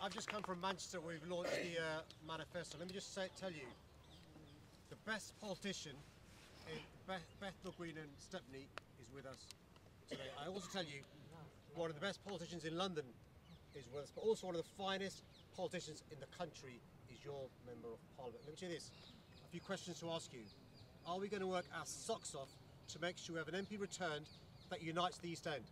I've just come from Manchester where we've launched the manifesto. Let me just tell you, the best politician in Bethnal Green and Stepney is with us today. I also tell you, one of the best politicians in London is with us, but also one of the finest politicians in the country is your Member of Parliament. Let me tell you this, a few questions to ask you. Are we going to work our socks off to make sure we have an MP returned that unites the East End?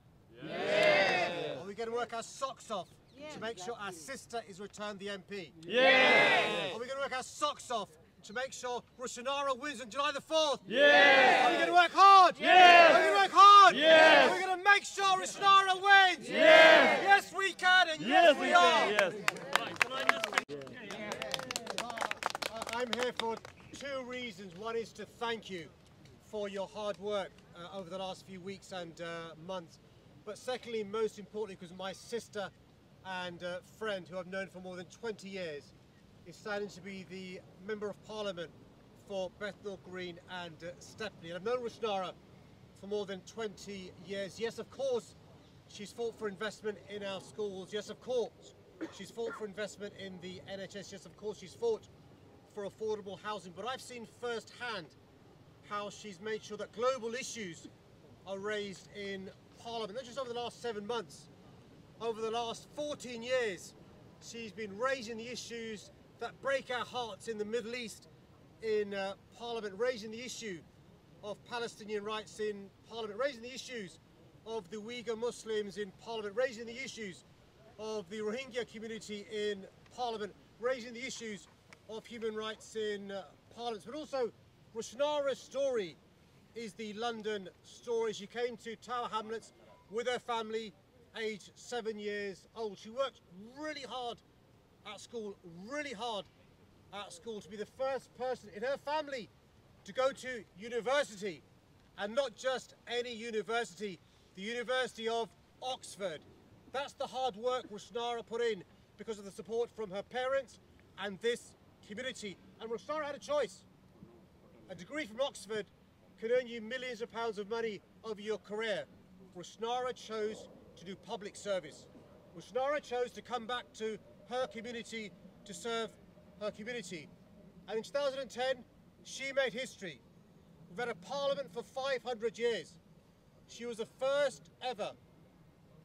Yes. Are we going to work our socks off to make sure our sister is returned the MP? Yes. Are we going to work our socks off to make sure Rushanara wins on July the 4th? Yes. Are we going to work hard? Yes. Are we going to work hard? Yes. Are we going to make sure Rushanara wins? Yes. Yes, we can, and yes, we are. Yes. I'm here for two reasons. One is to thank you for your hard work over the last few weeks and months. But secondly, most importantly, because my sister and friend, who I've known for more than 20 years, is standing to be the Member of Parliament for Bethnal Green and Stepney. And I've known Rushanara for more than 20 years. Yes, of course, she's fought for investment in our schools. Yes, of course, she's fought for investment in the NHS. Yes, of course, she's fought for affordable housing. But I've seen firsthand how she's made sure that global issues are raised in Parliament, not just over the last 7 months. Over the last 14 years, she's been raising the issues that break our hearts in the Middle East in Parliament, raising the issue of Palestinian rights in Parliament, raising the issues of the Uyghur Muslims in Parliament, raising the issues of the Rohingya community in Parliament, raising the issues of human rights in Parliament. But also, Rushanara's story is the London story. She came to Tower Hamlets with her family, aged 7 years old. She worked really hard at school, to be the first person in her family to go to university, and not just any university, the University of Oxford. That's the hard work Rushanara put in because of the support from her parents and this community. And Rushanara had a choice. A degree from Oxford can earn you millions of pounds of money over your career. Rushanara chose to do public service. Rushanara chose to come back to her community to serve her community. And in 2010, she made history. We've had a parliament for 500 years. She was the first ever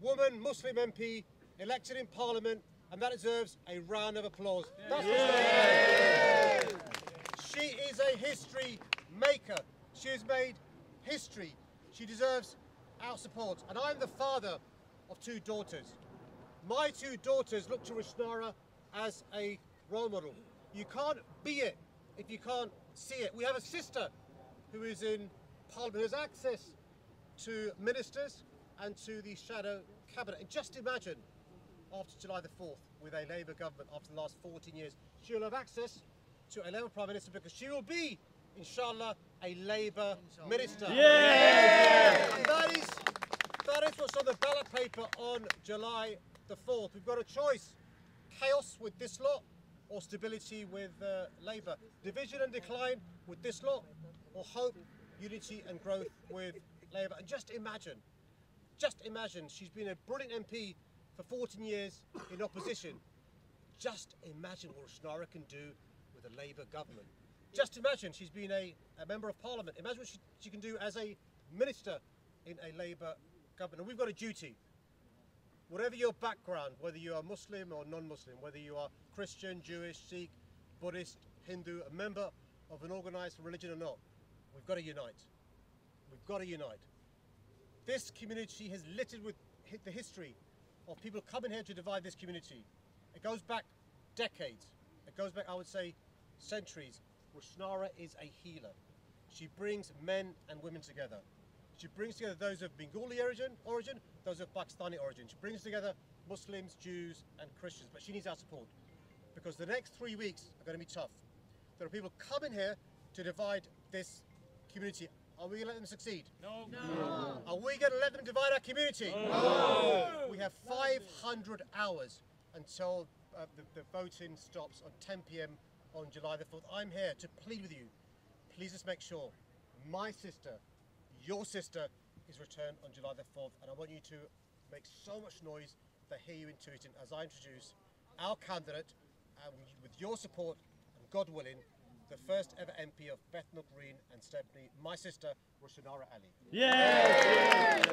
woman Muslim MP elected in parliament, and that deserves a round of applause. That's She is a history maker. She has made history. She deserves our support. And I'm the father of 2 daughters. My 2 daughters look to Rushanara as a role model. You can't be it if you can't see it. We have a sister who is in Parliament, has access to ministers and to the shadow cabinet. And just imagine, after July the 4th, with a Labour government after the last 14 years, she'll have access to a Labour Prime Minister because she will be, inshallah, a Labour minister. Yeah! And that is what's on the ballot paper on July the 4th. We've got a choice: chaos with this lot, or stability with Labour. Division and decline with this lot, or hope, unity and growth with Labour. And just imagine, she's been a brilliant MP for 14 years in opposition. Just imagine what Rushanara can do with a Labour government. Just imagine she's been a Member of Parliament. Imagine what she can do as a minister in a Labour government. And we've got a duty. Whatever your background, whether you are Muslim or non-Muslim, whether you are Christian, Jewish, Sikh, Buddhist, Hindu, a member of an organised religion or not, we've got to unite. We've got to unite. This community has littered with the history of people coming here to divide this community. It goes back decades. It goes back, I would say, centuries. Rushanara is a healer. She brings men and women together. She brings together those of Bengali origin, those of Pakistani origin. She brings together Muslims, Jews and Christians. But she needs our support, because the next 3 weeks are going to be tough. There are people coming here to divide this community. Are we going to let them succeed? No. Are we going to let them divide our community? No. We have 500 hours until the voting stops on 10 p.m. on July the 4th. I'm here to plead with you. Please just make sure my sister, your sister, is returned on July the 4th, and I want you to make so much noise they hear you intuiting as I introduce our candidate, and with your support, and God willing, the first ever MP of Bethnal Green and Stepney, my sister, Rushanara Ali. Yeah.